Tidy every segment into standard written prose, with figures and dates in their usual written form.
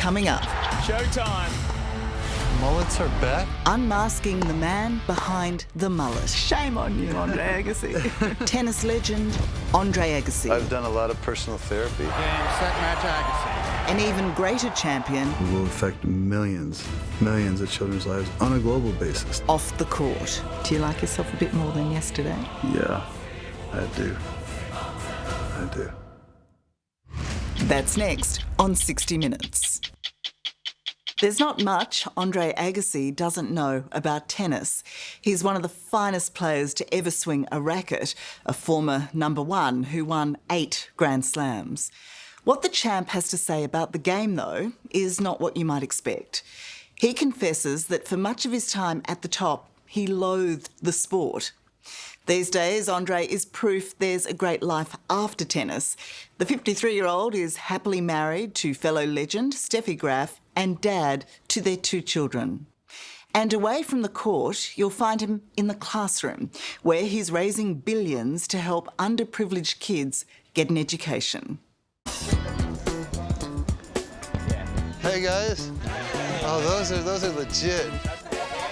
coming up. Showtime. Mullets are back? Unmasking the man behind the mullet. Shame on you, Andre Agassi. Tennis legend Andre Agassi. I've done a lot of personal therapy. Game, set, match, Agassi. An even greater champion. It will affect millions of children's lives on a global basis. Off the court. Do you like yourself a bit more than yesterday? Yeah, I do. I do. That's next on 60 Minutes. There's not much Andre Agassi doesn't know about tennis. He's one of the finest players to ever swing a racket, a former #1 who won 8 Grand Slams. What the champ has to say about the game, though, is not what you might expect. He confesses that for much of his time at the top, he loathed the sport. These days, Andre is proof there's a great life after tennis. The 53-year-old is happily married to fellow legend Steffi Graf and dad to their 2 children. And away from the court, you'll find him in the classroom, where he's raising billions to help underprivileged kids get an education. Hey guys. Oh, those are legit.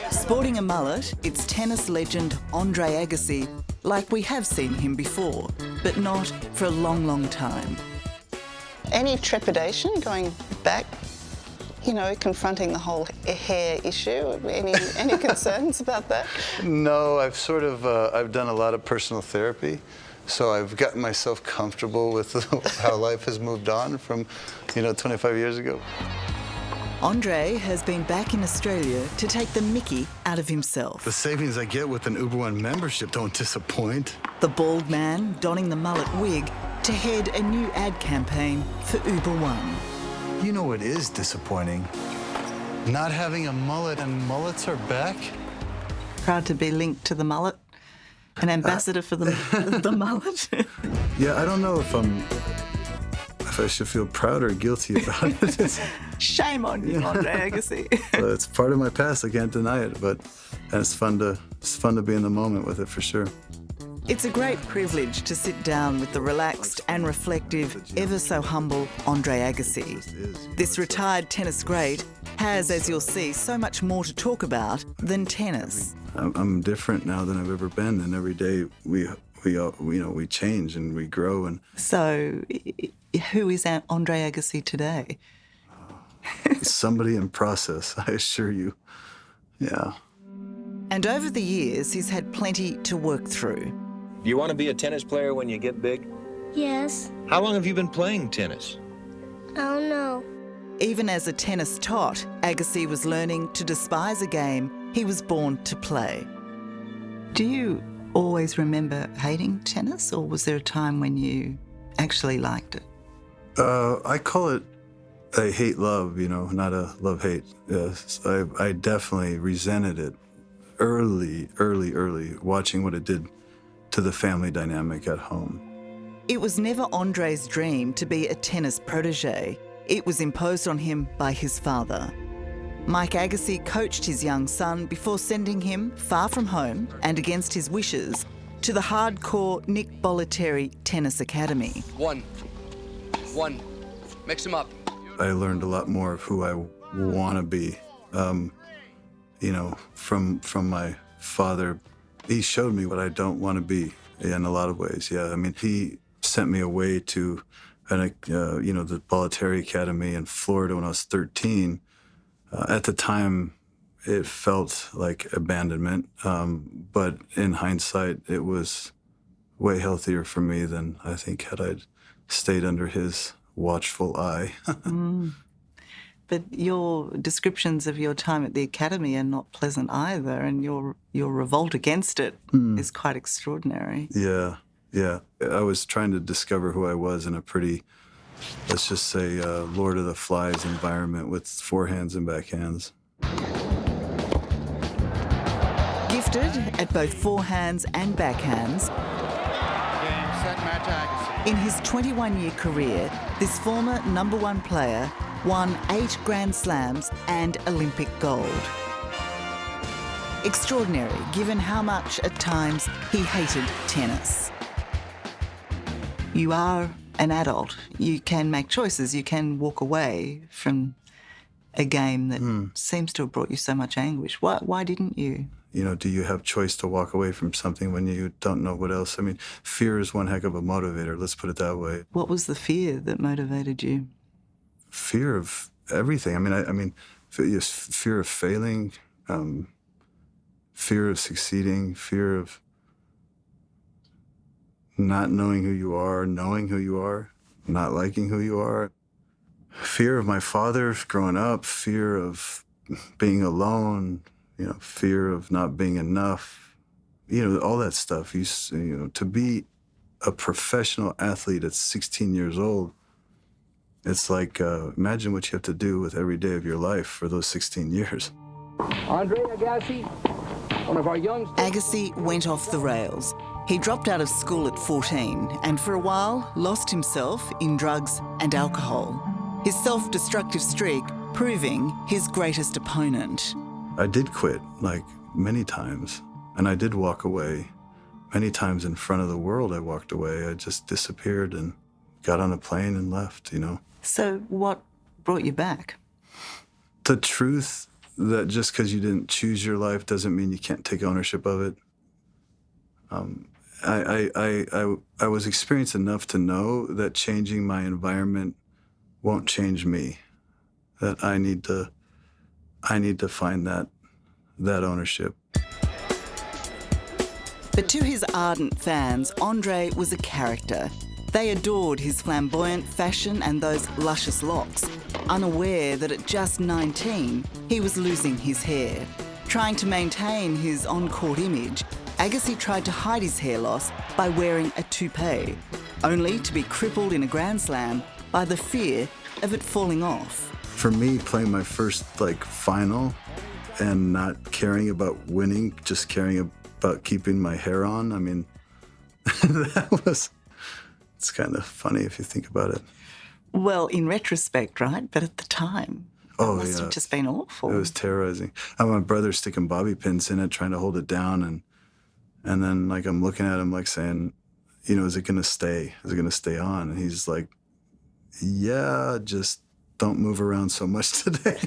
Sporting a mullet, it's tennis legend Andre Agassi, like we have seen him before, but not for a long, long time. Any trepidation going back, confronting the whole hair issue? Any concerns about that? No, I've done a lot of personal therapy, so I've gotten myself comfortable with how life has moved on from, 25 years ago. Andre has been back in Australia to take the mickey out of himself. The savings I get with an Uber One membership don't disappoint. The bald man donning the mullet wig to head a new ad campaign for Uber One. You know what is disappointing? Not having a mullet, and mullets are back? Proud to be linked to the mullet? An ambassador for the mullet? Yeah, I don't know if I should feel proud or guilty about it. Shame on you, Andre Agassi. It's part of my past, I can't deny it, and it's fun to be in the moment with it for sure. It's a great privilege to sit down with the relaxed and reflective, ever so humble Andre Agassi. This retired tennis great has, as you'll see, so much more to talk about than tennis. I'm different now than I've ever been, and every day we change and we grow. And so, who is Andre Agassi today? Somebody in process, I assure you. Yeah. And over the years, he's had plenty to work through. Do you want to be a tennis player when you get big? Yes. How long have you been playing tennis? I don't know. Even as a tennis tot, Agassi was learning to despise a game he was born to play. Do you always remember hating tennis, or was there a time when you actually liked it? I call it a hate-love, not a love-hate. Yes, I definitely resented it early, watching what it did to the family dynamic at home. It was never Andre's dream to be a tennis protege. It was imposed on him by his father. Mike Agassi coached his young son before sending him far from home and against his wishes to the hardcore Nick Bollettieri Tennis Academy. One. Mix them up. I learned a lot more of who I want to be, from my father. He showed me what I don't want to be in a lot of ways, yeah. I mean, he sent me away to, the Bollettieri Academy in Florida when I was 13. At the time, it felt like abandonment, but in hindsight, it was way healthier for me than I think had I stayed under his watchful eye. But your descriptions of your time at the academy are not pleasant either, and your revolt against it is quite extraordinary. Yeah. I was trying to discover who I was in a pretty, let's just say, Lord of the Flies environment with forehands and backhands. Gifted at both forehands and backhands, Game, set, match, Agassi. in his 21-year career, this former #1 player won 8 Grand Slams and Olympic gold. Extraordinary, given how much, at times, he hated tennis. You are an adult. You can make choices. You can walk away from a game that seems to have brought you so much anguish. Why didn't you? You know, do you have choice to walk away from something when you don't know what else? I mean, fear is one heck of a motivator, let's put it that way. What was the fear that motivated you? Fear of everything. I mean, fear of failing, fear of succeeding, fear of not knowing who you are, knowing who you are, not liking who you are. Fear of my father growing up, fear of being alone, you know, fear of not being enough, you know, all that stuff. You know, to be a professional athlete at 16 years old, it's like, imagine what you have to do with every day of your life for those 16 years. Andre Agassi, one of our young... Agassi went off the rails. He dropped out of school at 14 and for a while lost himself in drugs and alcohol. His self-destructive streak proving his greatest opponent. I did quit, like, many times, and I did walk away. Many times in front of the world I walked away. I just disappeared and got on a plane and left, you know. So what brought you back? The truth that just because you didn't choose your life doesn't mean you can't take ownership of it. I was experienced enough to know that changing my environment won't change me. That I need to find that ownership. But to his ardent fans, Andre was a character. They adored his flamboyant fashion and those luscious locks, unaware that at just 19, he was losing his hair. Trying to maintain his on-court image, Agassi tried to hide his hair loss by wearing a toupee, only to be crippled in a Grand Slam by the fear of it falling off. For me, playing my first, final and not caring about winning, just caring about keeping my hair on, I mean, it's kind of funny if you think about it. Well, in retrospect, right? But at the time, it must have just been awful. It was terrorizing. I had my brother sticking bobby pins in it, trying to hold it down, and then I'm looking at him saying, you know, is it gonna stay? Is it gonna stay on? And he's like, yeah, just don't move around so much today.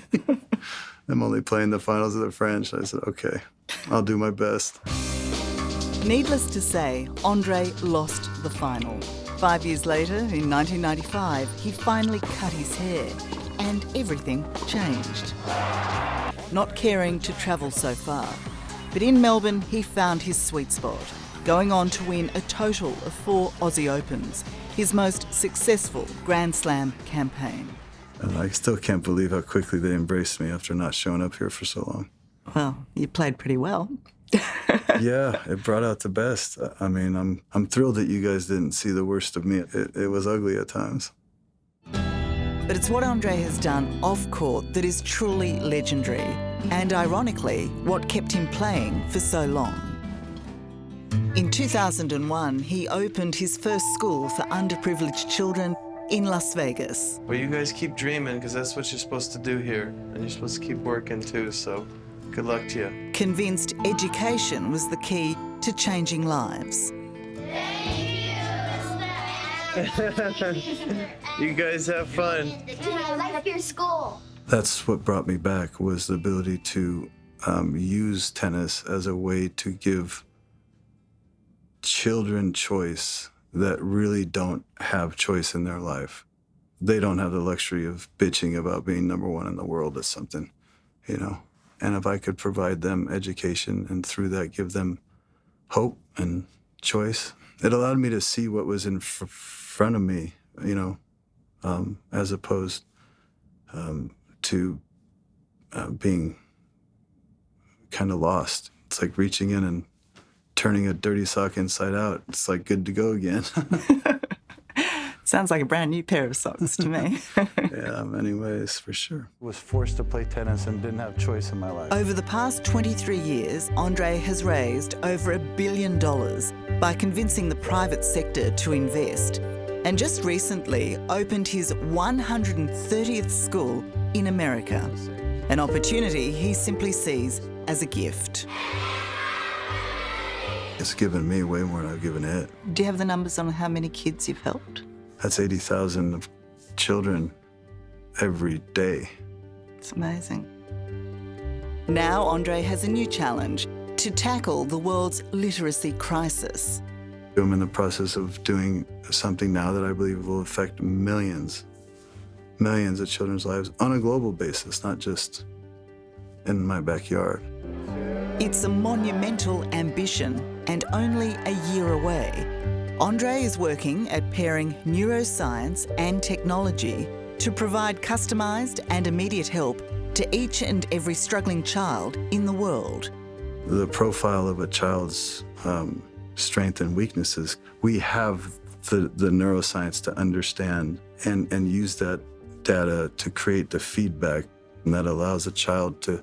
I'm only playing the finals of the French. I said, okay, I'll do my best. Needless to say, Andre lost the final. 5 years later, in 1995, he finally cut his hair and everything changed. Not caring to travel so far. But in Melbourne, he found his sweet spot, going on to win a total of 4 Aussie Opens, his most successful Grand Slam campaign. And I still can't believe how quickly they embraced me after not showing up here for so long. Well, you played pretty well. Yeah, it brought out the best. I mean, I'm thrilled that you guys didn't see the worst of me. It was ugly at times. But it's what Andre has done off-court that is truly legendary, and ironically, what kept him playing for so long. In 2001, he opened his first school for underprivileged children in Las Vegas. Well, you guys keep dreaming, because that's what you're supposed to do here, and you're supposed to keep working too, so good luck to you. Convinced education was the key to changing lives. You guys have fun. I like your school. That's what brought me back, was the ability to use tennis as a way to give children choice that really don't have choice in their life. They don't have the luxury of bitching about being number one in the world at something, you know. And if I could provide them education and through that give them hope and choice, it allowed me to see what was in front of me, you know, as opposed to being kind of lost. It's like reaching in and turning a dirty sock inside out. It's like good to go again. Sounds like a brand new pair of socks to me. Yeah, in many ways, for sure. Was forced to play tennis and didn't have choice in my life. Over the past 23 years, Andre has raised over $1 billion by convincing the private sector to invest, and just recently opened his 130th school in America, an opportunity he simply sees as a gift. It's given me way more than I've given it. Do you have the numbers on how many kids you've helped? That's 80,000 of children every day. It's amazing. Now Andre has a new challenge: to tackle the world's literacy crisis. I'm in the process of doing something now that I believe will affect millions of children's lives on a global basis, not just in my backyard. It's a monumental ambition and only a year away. Andre is working at pairing neuroscience and technology to provide customised and immediate help to each and every struggling child in the world. The profile of a child's strengths and weaknesses, we have the neuroscience to understand and use that data to create the feedback that allows a child to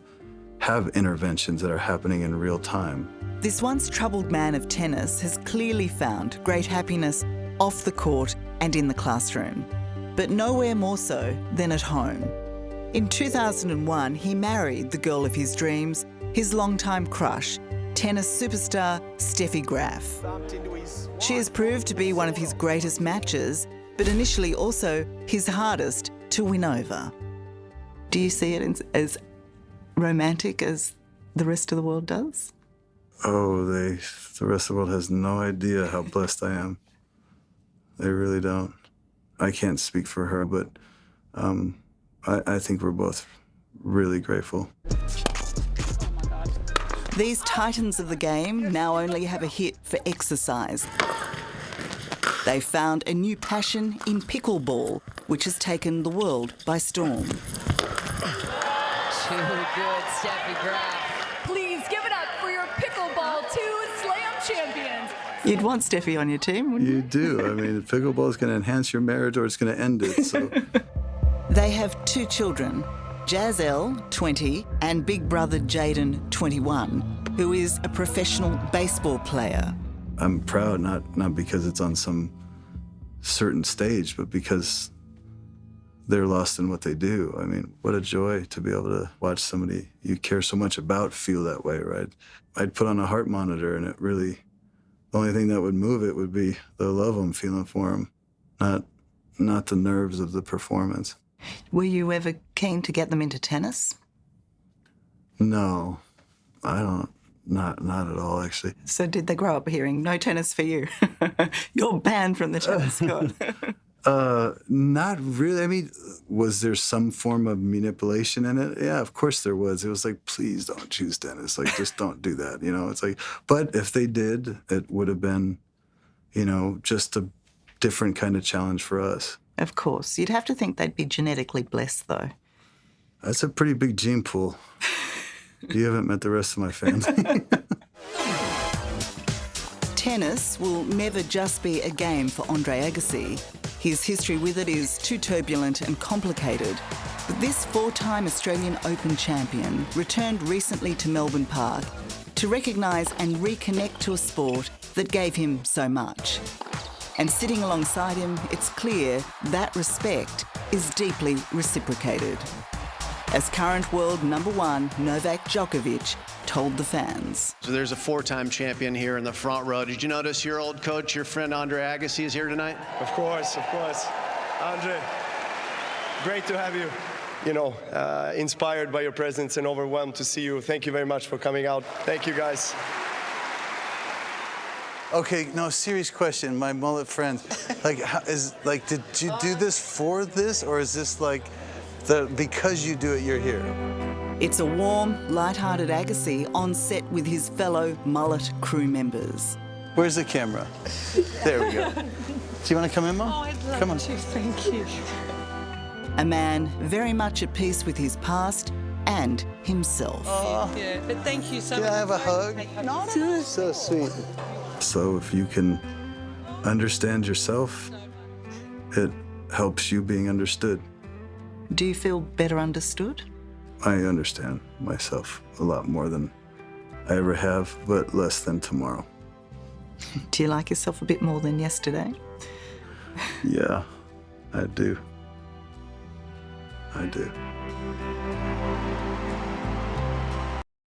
have interventions that are happening in real time. This once troubled man of tennis has clearly found great happiness off the court and in the classroom, but nowhere more so than at home. In 2001, he married the girl of his dreams, his longtime crush, tennis superstar Steffi Graf. She has proved to be one of his greatest matches, but initially also his hardest to win over. Do you see it as romantic as the rest of the world does? Oh, the rest of the world has no idea how blessed I am. They really don't. I can't speak for her, but I think we're both really grateful. These titans of the game now only have a hit for exercise. They found a new passion in pickleball, which has taken the world by storm. Too good, Steffi Graf. Please give it up for your Pickleball 2 Slam champions. You'd want Steffi on your team, wouldn't you? You do. I mean, pickleball is going to enhance your marriage or it's going to end it. So. They have 2 children, Jazelle, 20, and big brother Jaden, 21, who is a professional baseball player. I'm proud, not because it's on some certain stage, but because they're lost in what they do. I mean, what a joy to be able to watch somebody you care so much about feel that way, right? I'd put on a heart monitor and it really, the only thing that would move it would be the love I'm feeling for them, not the nerves of the performance. Were you ever keen to get them into tennis? No, I don't. Not at all, actually. So did they grow up hearing, no tennis for you? You're banned from the tennis court. Not really. I mean, was there some form of manipulation in it? Yeah, of course there was. It was like, please don't choose tennis. Like, just don't do that. You know, it's like, but if they did, it would have been, you know, just a different kind of challenge for us. Of course. You'd have to think they'd be genetically blessed, though. That's a pretty big gene pool. You haven't met the rest of my family. Tennis will never just be a game for Andre Agassi. His history with it is too turbulent and complicated. But this 4-time Australian Open champion returned recently to Melbourne Park to recognise and reconnect to a sport that gave him so much. And sitting alongside him, it's clear that respect is deeply reciprocated. As current world #1 Novak Djokovic told the fans. So there's a 4-time champion here in the front row. Did you notice your old coach, your friend Andre Agassi, is here tonight? Of course. Andre, great to have you. You know, inspired by your presence and overwhelmed to see you. Thank you very much for coming out. Thank you, guys. Okay, no, serious question, my mullet friend. Like, did you do this for this, or is this like, because you do it, you're here? It's a warm, light-hearted Agassi on set with his fellow mullet crew members. Where's the camera? There we go. Do you want to come in, Mom? Oh, I'd love come on. to, thank you. A man very much at peace with his past and himself. Yeah, but thank you so much. Can I have a hug? So sweet. So if you can understand yourself, it helps you being understood. Do you feel better understood? I understand myself a lot more than I ever have, but less than tomorrow. Do you like yourself a bit more than yesterday? Yeah, I do. I do.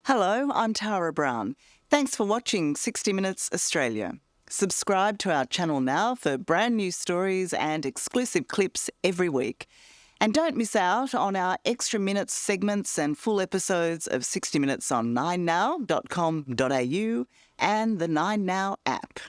Hello, I'm Tara Brown. Thanks for watching 60 Minutes Australia. Subscribe to our channel now for brand new stories and exclusive clips every week. And don't miss out on our extra minutes segments and full episodes of 60 Minutes on 9now.com.au and the 9Now app.